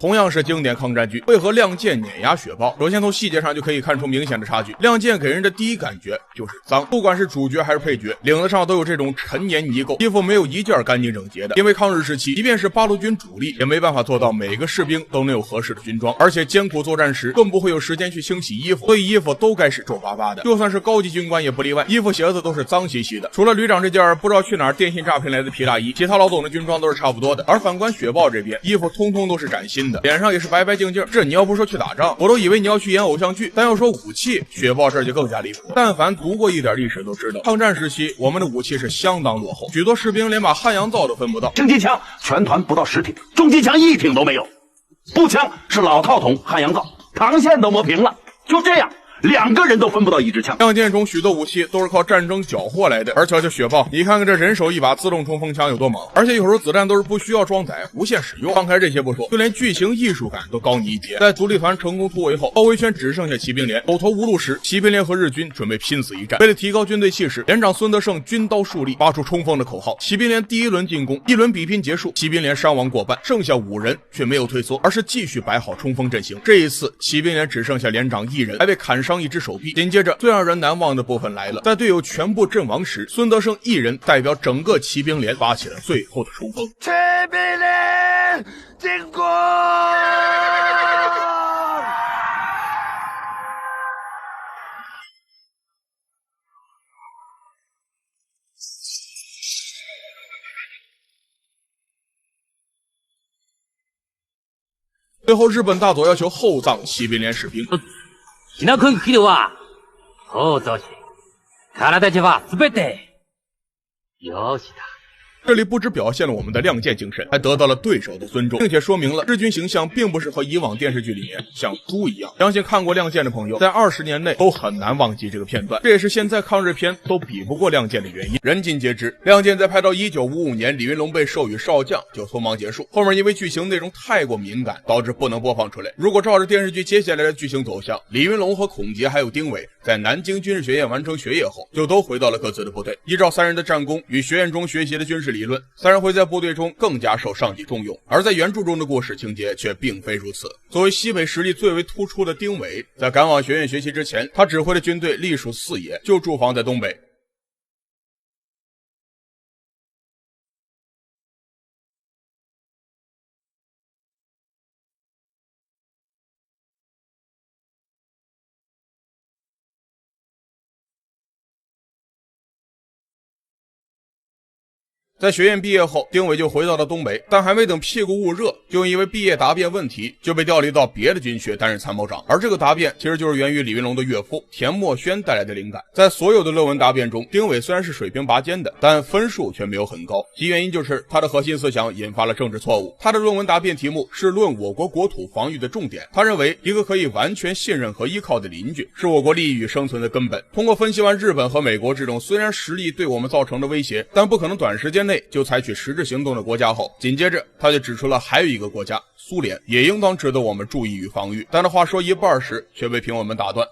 同样是经典抗战剧，为何《亮剑》碾压《雪豹》？首先从细节上就可以看出明显的差距。《亮剑》给人的第一感觉就是脏，不管是主角还是配角，领子上都有这种陈年泥垢，衣服没有一件干净整洁的。因为抗日时期，即便是八路军主力，也没办法做到每个士兵都能有合适的军装，而且艰苦作战时更不会有时间去清洗衣服，所以衣服都该是皱巴巴的。就算是高级军官也不例外，衣服鞋子都是脏兮兮的。除了旅长这件不知道去哪儿电信诈骗来的皮大衣，其他老总的军装都是差不多的。而反观雪豹这边，衣服通通都是崭新的，脸上也是白白净净。这你要不说去打仗，我都以为你要去演偶像剧。但要说武器，雪豹这就更加离谱。但凡读过一点历史都知道，抗战时期我们的武器是相当落后，许多士兵连把汉阳造都分不到。轻机枪全团不到10挺，重机枪1挺都没有，步枪是老套筒汉阳造，膛线都磨平了，就这样。2个人都分不到1支枪。亮剑中许多武器都是靠战争缴获来的，而瞧瞧雪豹，你看看这人手一把自动冲锋枪有多猛，而且有时候子弹都是不需要装载，无限使用。放开这些不说，就连剧情艺术感都高你一截。在独立团成功突围后，包围圈只剩下骑兵连，狗头无路时，骑兵连和日军准备拼死一战。为了提高军队气势，连长孙德胜军刀竖立，发出冲锋的口号。骑兵连第1轮进攻，一轮比拼结束，骑兵连伤亡过半，剩下5人却没有退缩，而是继续摆好冲锋阵型。这一次，骑兵连只剩下连长1人，还被砍伤1只手臂。紧接着最让人难忘的部分来了，在队友全部阵亡时，孙德胜1人代表整个骑兵连发起了最后的冲锋。骑兵连进攻！最后日本大佐要求厚葬骑兵连士兵。避難攻撃では構造し、体中は全てよしだ。这里不只表现了我们的亮剑精神，还得到了对手的尊重，并且说明了日军形象并不是和以往电视剧里面像猪一样。相信看过亮剑的朋友，在20年内都很难忘记这个片段，这也是现在抗日片都比不过亮剑的原因。人尽皆知，亮剑在拍到1955年李云龙被授予少将就匆忙结束，后面因为剧情内容太过敏感，导致不能播放出来。如果照着电视剧接下来的剧情走向，李云龙和孔杰还有丁伟在南京军事学院完成学业后，就都回到了各自的部队。依照3人的战功与学院中学习的军事理论，3人会在部队中更加受上级重用。而在原著中的故事情节却并非如此。作为西北实力最为突出的丁伟，在赶往学院学习之前，他指挥的军队隶属4野，就驻防在东北。在学院毕业后，丁伟就回到了东北，但还没等屁股焐热，就因为毕业答辩问题就被调离到别的军区担任参谋长。而这个答辩其实就是源于李云龙的岳父田默轩带来的灵感。在所有的论文答辩中，丁伟虽然是水平拔尖的，但分数却没有很高，其原因就是他的核心思想引发了政治错误。他的论文答辩题目是论我国国土防御的重点，他认为一个可以完全信任和依靠的邻居是我国利益与生存的根本。通过分析完日本和美国这种虽然实力对我们造成的威胁，但不可能短时间内就采取实质行动的国家后，紧接着他就指出了还有一个国家苏联也应当值得我们注意与防御。但他话说一半时却被评委们打断。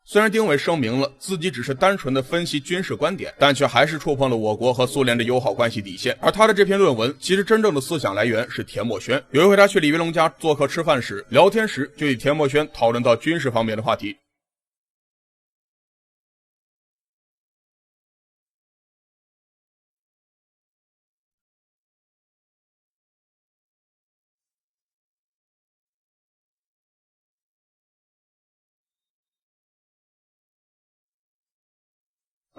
虽然丁伟声明了自己只是单纯的分析军事观点，但却还是触碰了我国和苏联的友好关系底线。而他的这篇论文其实真正的思想来源是田默轩。有一回他去李云龙家做客吃饭时，聊天时就与田默轩讨论到军事方面的话题。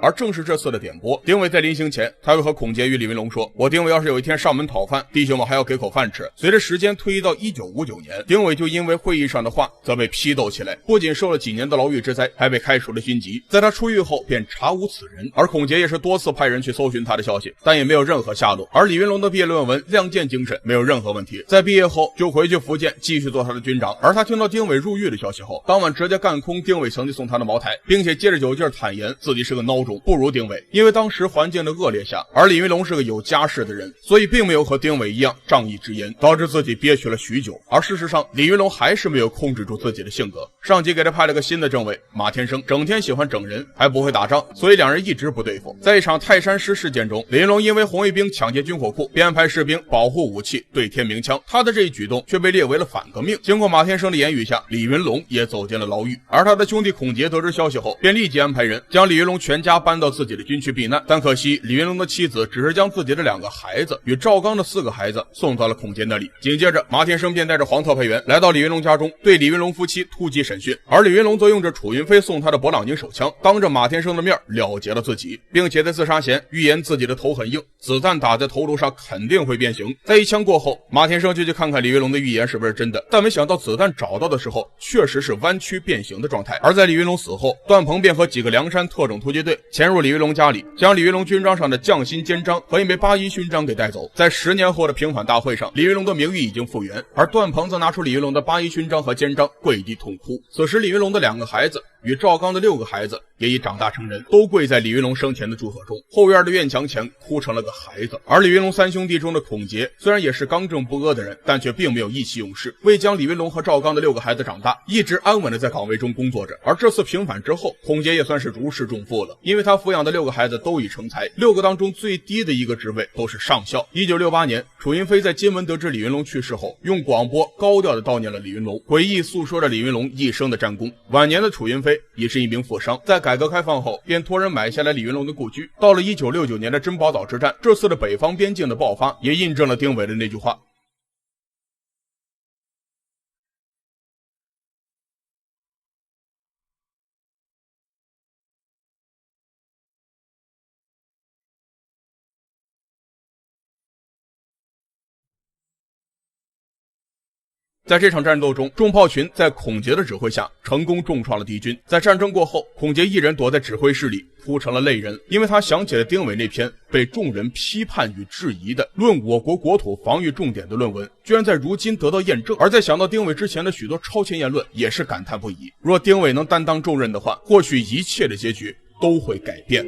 而正是这次的点播，丁伟在临行前，他又和孔杰与李云龙说，我丁伟要是有一天上门讨饭，弟兄们还要给口饭吃。随着时间推移到1959年，丁伟就因为会议上的话则被批斗起来，不仅受了几年的牢狱之灾，还被开除了军籍。在他出狱后便查无此人，而孔杰也是多次派人去搜寻他的消息，但也没有任何下落。而李云龙的毕业论文《亮剑精神》没有任何问题，在毕业后就回去福建继续做他的军长。而他听到丁伟入狱的消息后，当晚直接干空丁伟曾经送他的茅台，并且借着酒劲坦言自己是个孬种。种不如丁伟，因为当时环境的恶劣下，而李云龙是个有家室的人，所以并没有和丁伟一样仗义直言，导致自己憋屈了许久。而事实上，李云龙还是没有控制住自己的性格。上级给他派了个新的政委马天生，整天喜欢整人，还不会打仗，所以两人一直不对付。在一场泰山师事件中，李云龙因为红卫兵抢劫军火库，便安排士兵保护武器，对天鸣枪。他的这一举动却被列为了反革命。经过马天生的言语下，李云龙也走进了牢狱。而他的兄弟孔杰得知消息后，便立即安排人将李云龙全家搬到自己的军区避难。但可惜李云龙的妻子只是将自己的2个孩子与赵刚的4个孩子送到了孔杰那里。紧接着，马天生便带着黄特派员来到李云龙家中，对李云龙夫妻突击审讯。而李云龙则用着楚云飞送他的勃朗宁手枪，当着马天生的面了结了自己，并且在自杀前预言自己的头很硬，子弹打在头颅上肯定会变形。在一枪过后，马天生就去看看李云龙的预言是不是真的，但没想到子弹找到的时候确实是弯曲变形的状态。而在李云龙死后，段鹏便和几个梁山特种突击队潜入李云龙家里，将李云龙军章上的匠心肩章和一枚8·1勋章给带走。在10年后的平反大会上，李云龙的名誉已经复原，而段鹏则拿出李云龙的8·1勋章和肩章跪地痛哭。此时李云龙的2个孩子与赵刚的6个孩子也已长大成人，都跪在李云龙生前的祝贺中，后院的院墙前哭成了个孩子。而李云龙3兄弟中的孔杰虽然也是刚正不阿的人，但却并没有意气用事，为将李云龙和赵刚的6个孩子长大，一直安稳的在岗位中工作着。而这次平反之后，孔杰也算是如释重负了，因为他抚养的6个孩子都已成才，6个当中最低的一个职位都是上校。1968年，楚云飞在金门得知李云龙去世后，用广播高调的悼念了李云龙，回忆诉说着李云龙一生的战功。晚年的楚云飞也是一名富商，在改革开放后便托人买下来李云龙的故居。到了1969年的珍宝岛之战，这次的北方边境的爆发也印证了丁伟的那句话。在这场战斗中，重炮群在孔杰的指挥下成功重创了敌军。在战争过后，孔杰一人躲在指挥室里哭成了泪人，因为他想起了丁伟那篇被众人批判与质疑的论我国国土防御重点的论文，居然在如今得到验证。而在想到丁伟之前的许多超前言论，也是感叹不已。若丁伟能担当重任的话，或许一切的结局都会改变。